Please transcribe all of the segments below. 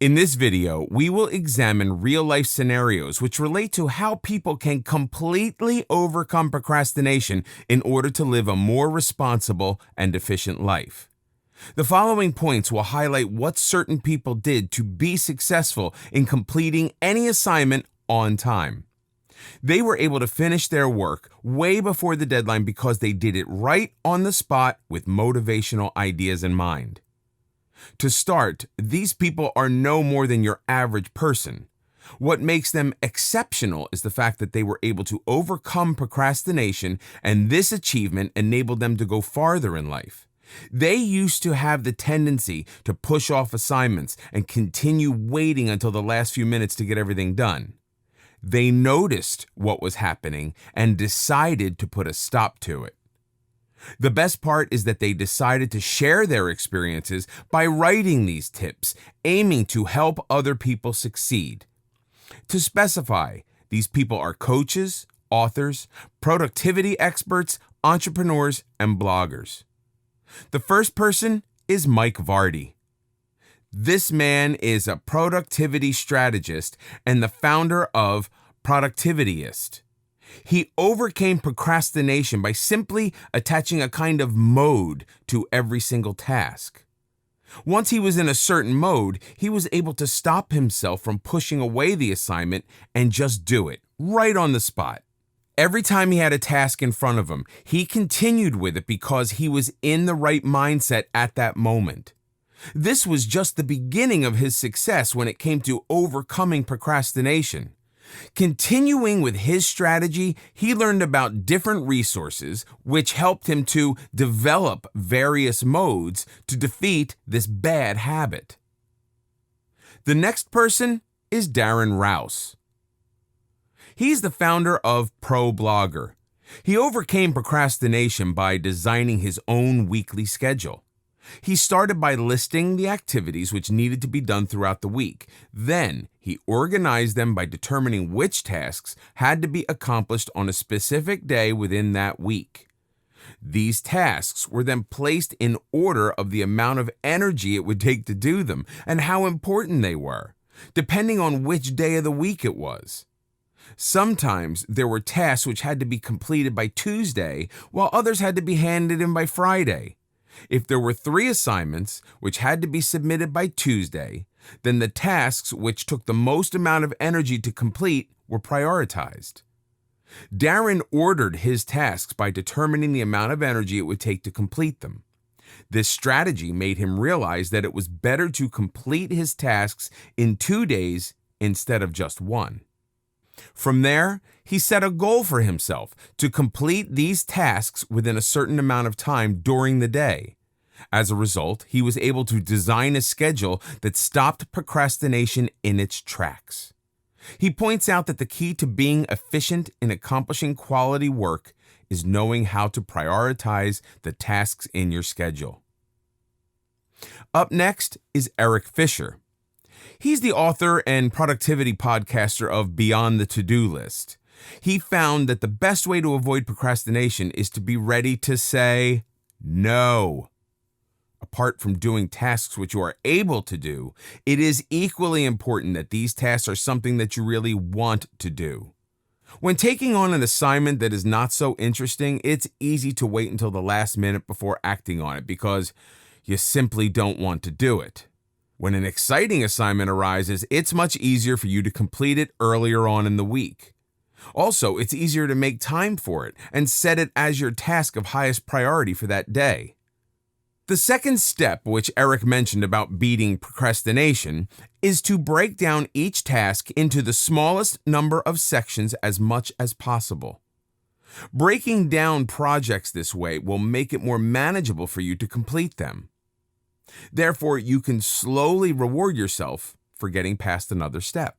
In this video, we will examine real-life scenarios which relate to how people can completely overcome procrastination in order to live a more responsible and efficient life. The following points will highlight what certain people did to be successful in completing any assignment on time. They were able to finish their work way before the deadline because they did it right on the spot with motivational ideas in mind. To start, these people are no more than your average person. What makes them exceptional is the fact that they were able to overcome procrastination, and this achievement enabled them to go farther in life. They used to have the tendency to push off assignments and continue waiting until the last few minutes to get everything done. They noticed what was happening and decided to put a stop to it. The best part is that they decided to share their experiences by writing these tips, aiming to help other people succeed. To specify, these people are coaches, authors, productivity experts, entrepreneurs, and bloggers. The first person is Mike Vardy. This man is a productivity strategist and the founder of Productivityist. He overcame procrastination by simply attaching a kind of mode to every single task. Once he was in a certain mode, he was able to stop himself from pushing away the assignment and just do it right on the spot. Every time he had a task in front of him, he continued with it because he was in the right mindset at that moment. This was just the beginning of his success when it came to overcoming procrastination. Continuing with his strategy, he learned about different resources which helped him to develop various modes to defeat this bad habit. The next person is Darren Rouse. He's the founder of ProBlogger. He overcame procrastination by designing his own weekly schedule. He started by listing the activities which needed to be done throughout the week. Then, he organized them by determining which tasks had to be accomplished on a specific day within that week. These tasks were then placed in order of the amount of energy it would take to do them and how important they were, depending on which day of the week it was. Sometimes there were tasks which had to be completed by Tuesday, while others had to be handed in by Friday. If there were 3 assignments which had to be submitted by Tuesday, then the tasks which took the most amount of energy to complete were prioritized. Darren ordered his tasks by determining the amount of energy it would take to complete them. This strategy made him realize that it was better to complete his tasks in 2 days instead of just 1. From there, he set a goal for himself to complete these tasks within a certain amount of time during the day. As a result, he was able to design a schedule that stopped procrastination in its tracks. He points out that the key to being efficient in accomplishing quality work is knowing how to prioritize the tasks in your schedule. Up next is Eric Fisher. He's the author and productivity podcaster of Beyond the To-Do List. He found that the best way to avoid procrastination is to be ready to say no. Apart from doing tasks which you are able to do, it is equally important that these tasks are something that you really want to do. When taking on an assignment that is not so interesting, it's easy to wait until the last minute before acting on it because you simply don't want to do it. When an exciting assignment arises, it's much easier for you to complete it earlier on in the week. Also, it's easier to make time for it and set it as your task of highest priority for that day. The second step, which Eric mentioned about beating procrastination, is to break down each task into the smallest number of sections as much as possible. Breaking down projects this way will make it more manageable for you to complete them. Therefore, you can slowly reward yourself for getting past another step.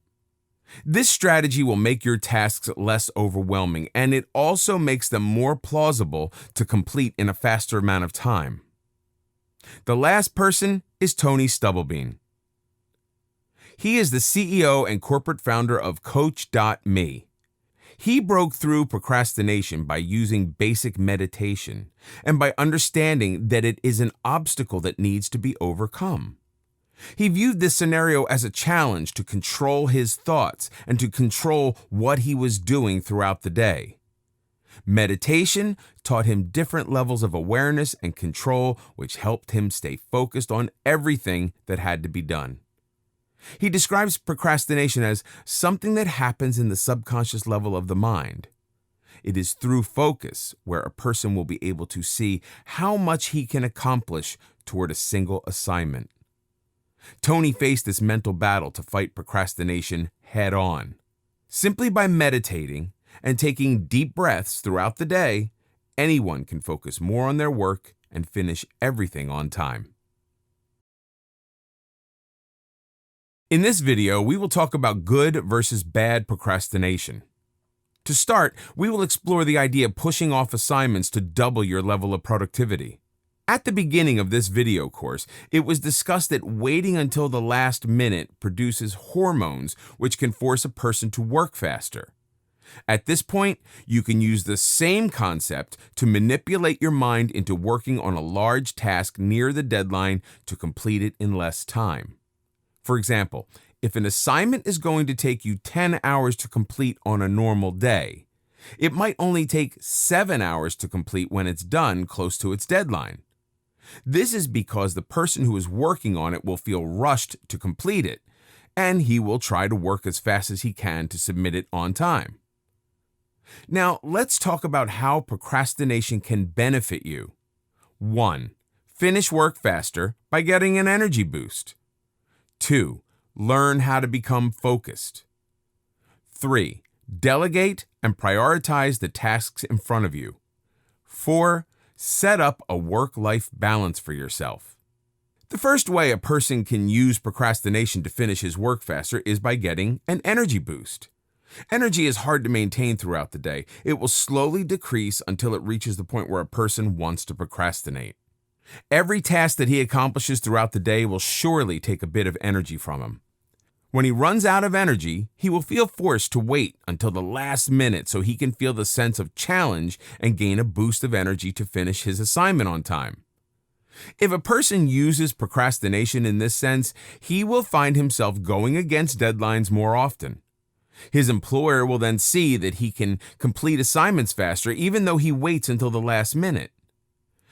This strategy will make your tasks less overwhelming, and it also makes them more plausible to complete in a faster amount of time. The last person is Tony Stubblebean. He is the CEO and corporate founder of Coach.me. He broke through procrastination by using basic meditation and by understanding that it is an obstacle that needs to be overcome. He viewed this scenario as a challenge to control his thoughts and to control what he was doing throughout the day. Meditation taught him different levels of awareness and control, which helped him stay focused on everything that had to be done. He describes procrastination as something that happens in the subconscious level of the mind. It is through focus where a person will be able to see how much he can accomplish toward a single assignment. Tony faced this mental battle to fight procrastination head on. Simply by meditating and taking deep breaths throughout the day, anyone can focus more on their work and finish everything on time. In this video, we will talk about good versus bad procrastination. To start, we will explore the idea of pushing off assignments to double your level of productivity. At the beginning of this video course, it was discussed that waiting until the last minute produces hormones which can force a person to work faster. At this point, you can use the same concept to manipulate your mind into working on a large task near the deadline to complete it in less time. For example, if an assignment is going to take you 10 hours to complete on a normal day, it might only take 7 hours to complete when it's done close to its deadline. This is because the person who is working on it will feel rushed to complete it, and he will try to work as fast as he can to submit it on time. Now, let's talk about how procrastination can benefit you. 1. Finish work faster by getting an energy boost. 2. Learn how to become focused. 3. Delegate and prioritize the tasks in front of you. 4. Set up a work-life balance for yourself. The first way a person can use procrastination to finish his work faster is by getting an energy boost. Energy is hard to maintain throughout the day. It will slowly decrease until it reaches the point where a person wants to procrastinate. Every task that he accomplishes throughout the day will surely take a bit of energy from him. When he runs out of energy, he will feel forced to wait until the last minute so he can feel the sense of challenge and gain a boost of energy to finish his assignment on time. If a person uses procrastination in this sense, he will find himself going against deadlines more often. His employer will then see that he can complete assignments faster even though he waits until the last minute.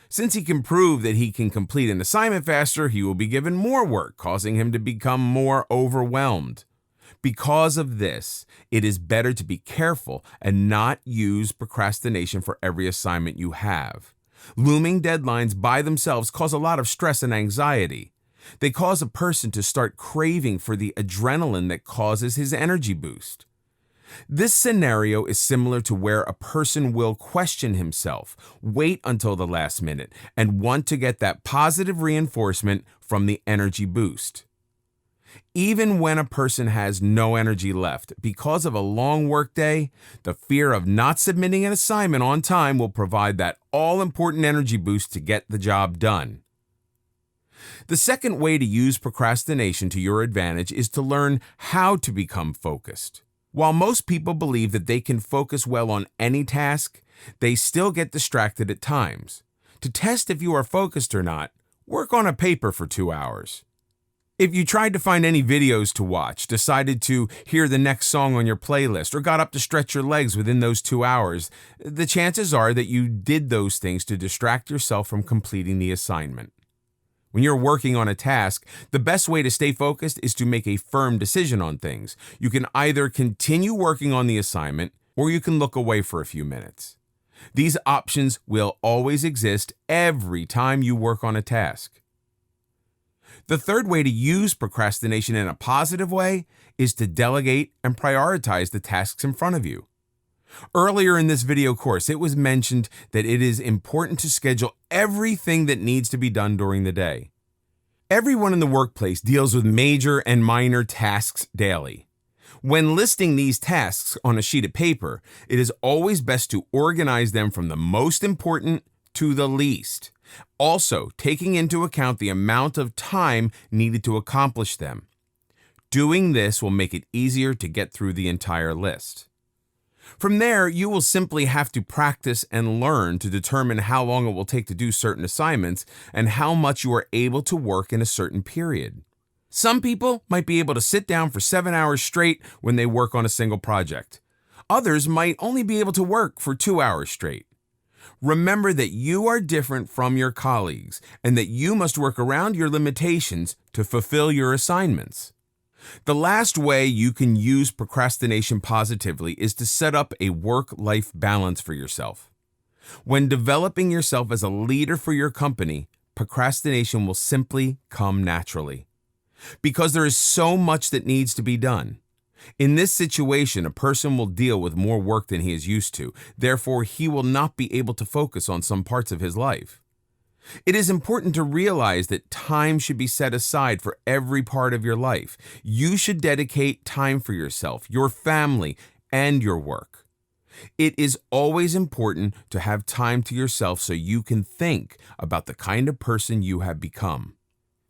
Since he can prove that he can complete an assignment faster, he will be given more work, causing him to become more overwhelmed. Because of this, it is better to be careful and not use procrastination for every assignment you have. Looming deadlines by themselves cause a lot of stress and anxiety. They cause a person to start craving for the adrenaline that causes his energy boost. This scenario is similar to where a person will question himself, wait until the last minute, and want to get that positive reinforcement from the energy boost. Even when a person has no energy left, because of a long workday, the fear of not submitting an assignment on time will provide that all-important energy boost to get the job done. The second way to use procrastination to your advantage is to learn how to become focused. While most people believe that they can focus well on any task, they still get distracted at times. To test if you are focused or not, work on a paper for 2 hours. If you tried to find any videos to watch, decided to hear the next song on your playlist, or got up to stretch your legs within those 2 hours, the chances are that you did those things to distract yourself from completing the assignment. When you're working on a task, the best way to stay focused is to make a firm decision on things. You can either continue working on the assignment, or you can look away for a few minutes. These options will always exist every time you work on a task. The third way to use procrastination in a positive way is to delegate and prioritize the tasks in front of you. Earlier in this video course, it was mentioned that it is important to schedule everything that needs to be done during the day. Everyone in the workplace deals with major and minor tasks daily. When listing these tasks on a sheet of paper, it is always best to organize them from the most important to the least, also taking into account the amount of time needed to accomplish them. Doing this will make it easier to get through the entire list. From there, you will simply have to practice and learn to determine how long it will take to do certain assignments and how much you are able to work in a certain period. Some people might be able to sit down for 7 hours straight when they work on a single project. Others might only be able to work for 2 hours straight. Remember that you are different from your colleagues and that you must work around your limitations to fulfill your assignments. The last way you can use procrastination positively is to set up a work-life balance for yourself. When developing yourself as a leader for your company, procrastination will simply come naturally. Because there is so much that needs to be done. In this situation, a person will deal with more work than he is used to. Therefore, he will not be able to focus on some parts of his life. It is important to realize that time should be set aside for every part of your life. You should dedicate time for yourself, your family, and your work. It is always important to have time to yourself so you can think about the kind of person you have become.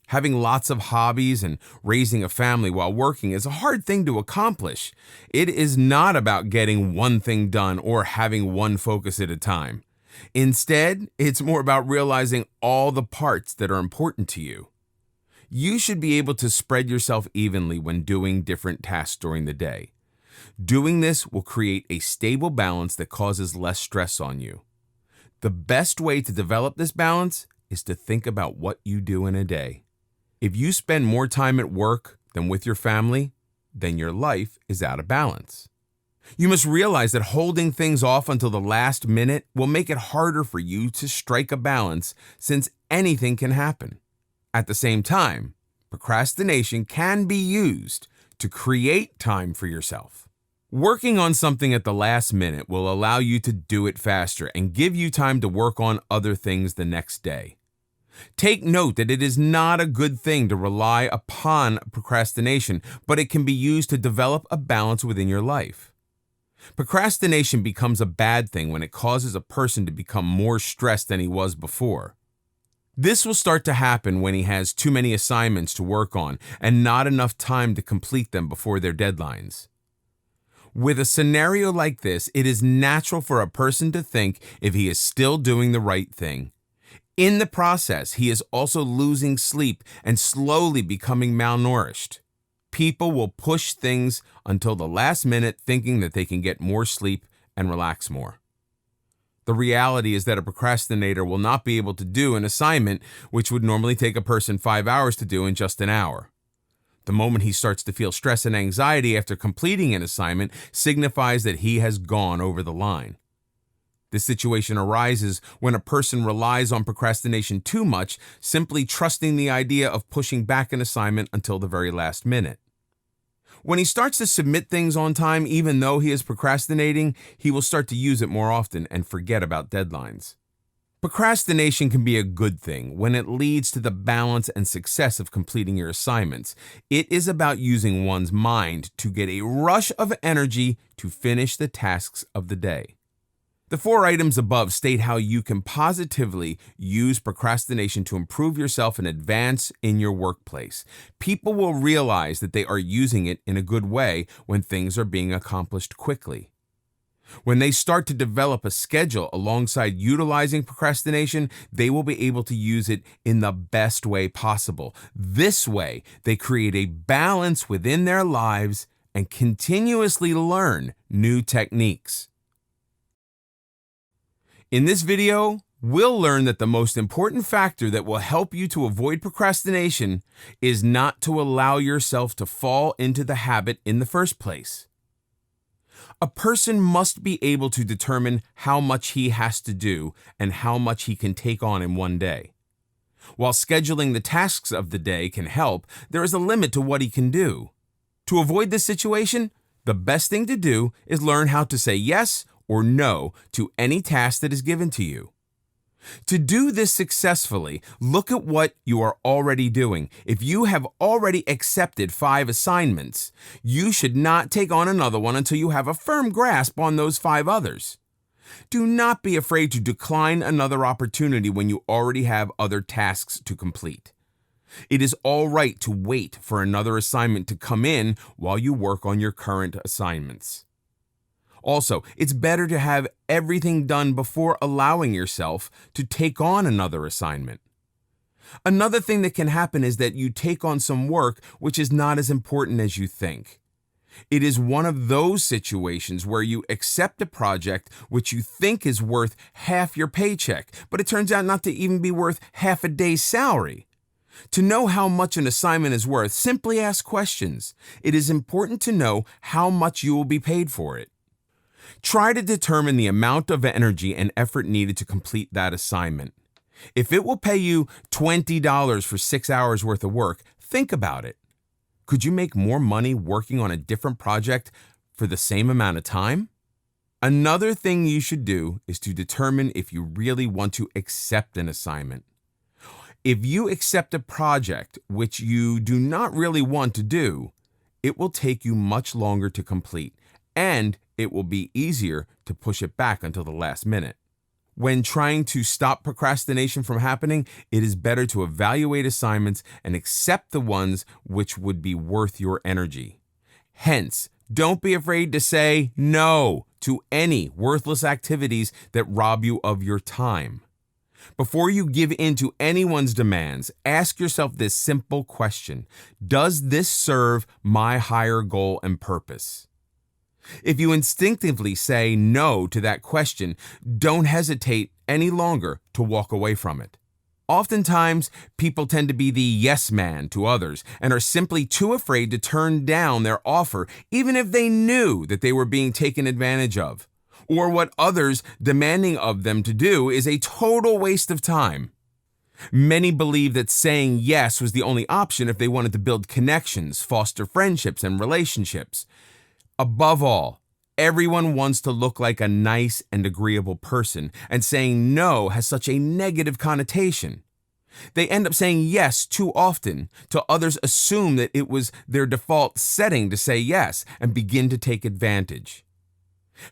Having lots of hobbies and raising a family while working is a hard thing to accomplish. It is not about getting one thing done or having one focus at a time. Instead, it's more about realizing all the parts that are important to you. You should be able to spread yourself evenly when doing different tasks during the day. Doing this will create a stable balance that causes less stress on you. The best way to develop this balance is to think about what you do in a day. If you spend more time at work than with your family, then your life is out of balance. You must realize that holding things off until the last minute will make it harder for you to strike a balance since anything can happen. At the same time, procrastination can be used to create time for yourself. Working on something at the last minute will allow you to do it faster and give you time to work on other things the next day. Take note that it is not a good thing to rely upon procrastination, but it can be used to develop a balance within your life. Procrastination becomes a bad thing when it causes a person to become more stressed than he was before. This will start to happen when he has too many assignments to work on and not enough time to complete them before their deadlines. With a scenario like this, it is natural for a person to think if he is still doing the right thing. In the process, he is also losing sleep and slowly becoming malnourished. People will push things until the last minute thinking that they can get more sleep and relax more. The reality is that a procrastinator will not be able to do an assignment which would normally take a person 5 hours to do in just an hour. The moment he starts to feel stress and anxiety after completing an assignment signifies that he has gone over the line. This situation arises when a person relies on procrastination too much, simply trusting the idea of pushing back an assignment until the very last minute. When he starts to submit things on time, even though he is procrastinating, he will start to use it more often and forget about deadlines. Procrastination can be a good thing when it leads to the balance and success of completing your assignments. It is about using one's mind to get a rush of energy to finish the tasks of the day. The 4 items above state how you can positively use procrastination to improve yourself and advance in your workplace. People will realize that they are using it in a good way when things are being accomplished quickly. When they start to develop a schedule alongside utilizing procrastination, they will be able to use it in the best way possible. This way, they create a balance within their lives and continuously learn new techniques. In this video, we'll learn that the most important factor that will help you to avoid procrastination is not to allow yourself to fall into the habit in the first place. A person must be able to determine how much he has to do and how much he can take on in one day. While scheduling the tasks of the day can help, there is a limit to what he can do. To avoid this situation, the best thing to do is learn how to say yes or no to any task that is given to you. To do this successfully, look at what you are already doing. If you have already accepted 5 assignments, you should not take on another one until you have a firm grasp on those 5 others. Do not be afraid to decline another opportunity when you already have other tasks to complete. It is all right to wait for another assignment to come in while you work on your current assignments. Also, it's better to have everything done before allowing yourself to take on another assignment. Another thing that can happen is that you take on some work which is not as important as you think. It is one of those situations where you accept a project which you think is worth half your paycheck, but it turns out not to even be worth half a day's salary. To know how much an assignment is worth, simply ask questions. It is important to know how much you will be paid for it. Try to determine the amount of energy and effort needed to complete that assignment. If it will pay you $20 for 6 hours worth of work, think about it. Could you make more money working on a different project for the same amount of time? Another thing you should do is to determine if you really want to accept an assignment. If you accept a project which you do not really want to do, it will take you much longer to complete, and it will be easier to push it back until the last minute. When trying to stop procrastination from happening, it is better to evaluate assignments and accept the ones which would be worth your energy. Hence, don't be afraid to say no to any worthless activities that rob you of your time. Before you give in to anyone's demands, ask yourself this simple question: does this serve my higher goal and purpose? If you instinctively say no to that question, don't hesitate any longer to walk away from it. Oftentimes, people tend to be the yes man to others and are simply too afraid to turn down their offer, even if they knew that they were being taken advantage of, or what others demanding of them to do is a total waste of time. Many believe that saying yes was the only option if they wanted to build connections, foster friendships, and relationships. Above all, everyone wants to look like a nice and agreeable person, and saying no has such a negative connotation. They end up saying yes too often till others assume that it was their default setting to say yes and begin to take advantage.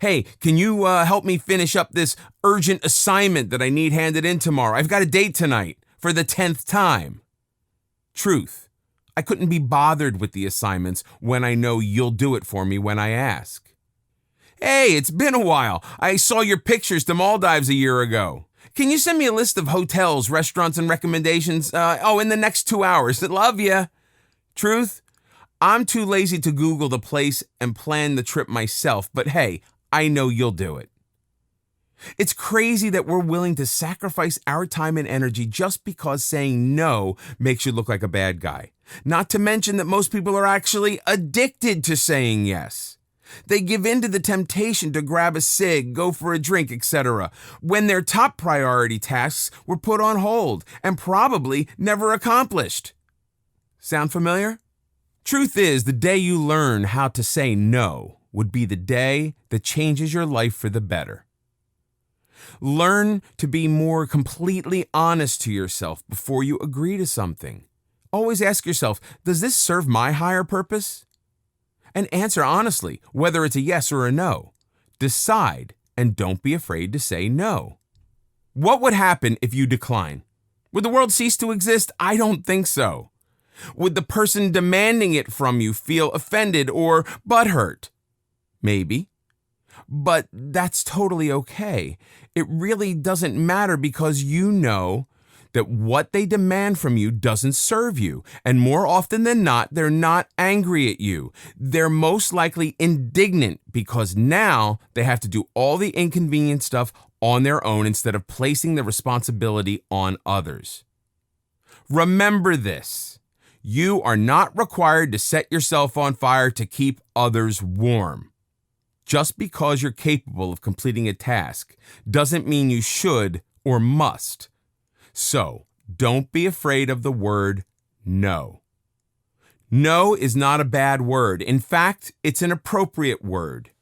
Hey, can you help me finish up this urgent assignment that I need handed in tomorrow? I've got a date tonight for the 10th time. Truth. I couldn't be bothered with the assignments when I know you'll do it for me when I ask. Hey, it's been a while. I saw your pictures to Maldives a year ago. Can you send me a list of hotels, restaurants, and recommendations? In the next 2 hours. Love ya. Truth, I'm too lazy to Google the place and plan the trip myself, but hey, I know you'll do it. It's crazy that we're willing to sacrifice our time and energy just because saying no makes you look like a bad guy. Not to mention that most people are actually addicted to saying yes. They give in to the temptation to grab a cig, go for a drink, etc., when their top priority tasks were put on hold and probably never accomplished. Sound familiar? Truth is, the day you learn how to say no would be the day that changes your life for the better. Learn to be more completely honest to yourself before you agree to something. Always ask yourself, does this serve my higher purpose? And answer honestly, whether it's a yes or a no. Decide, and don't be afraid to say no. What would happen if you decline? Would the world cease to exist? I don't think so. Would the person demanding it from you feel offended or butthurt? Maybe. But that's totally okay. It really doesn't matter because you know that what they demand from you doesn't serve you. And more often than not, they're not angry at you. They're most likely indignant because now they have to do all the inconvenient stuff on their own instead of placing the responsibility on others. Remember this. You are not required to set yourself on fire to keep others warm. Just because you're capable of completing a task doesn't mean you should or must. So, don't be afraid of the word no. No is not a bad word. In fact, it's an appropriate word.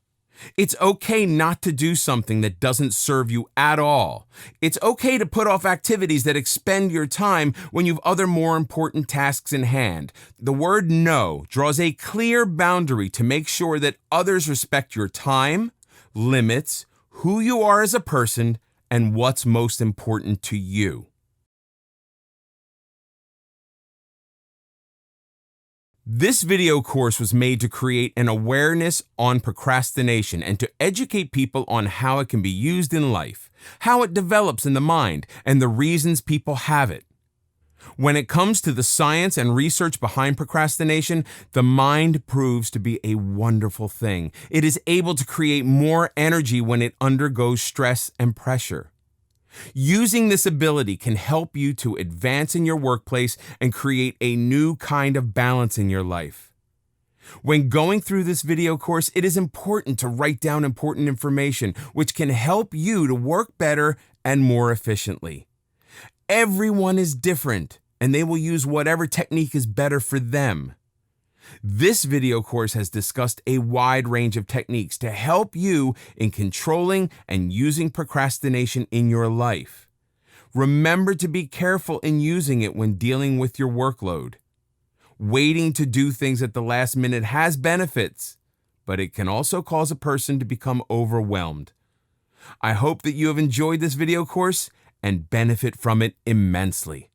It's okay not to do something that doesn't serve you at all. It's okay to put off activities that expend your time when you've other more important tasks in hand. The word no draws a clear boundary to make sure that others respect your time, limits, who you are as a person, and what's most important to you. This video course was made to create an awareness on procrastination and to educate people on how it can be used in life, how it develops in the mind, and the reasons people have it. When it comes to the science and research behind procrastination, the mind proves to be a wonderful thing. It is able to create more energy when it undergoes stress and pressure. Using this ability can help you to advance in your workplace and create a new kind of balance in your life. When going through this video course, it is important to write down important information, which can help you to work better and more efficiently. Everyone is different, and they will use whatever technique is better for them. This video course has discussed a wide range of techniques to help you in controlling and using procrastination in your life. Remember to be careful in using it when dealing with your workload. Waiting to do things at the last minute has benefits, but it can also cause a person to become overwhelmed. I hope that you have enjoyed this video course and benefit from it immensely.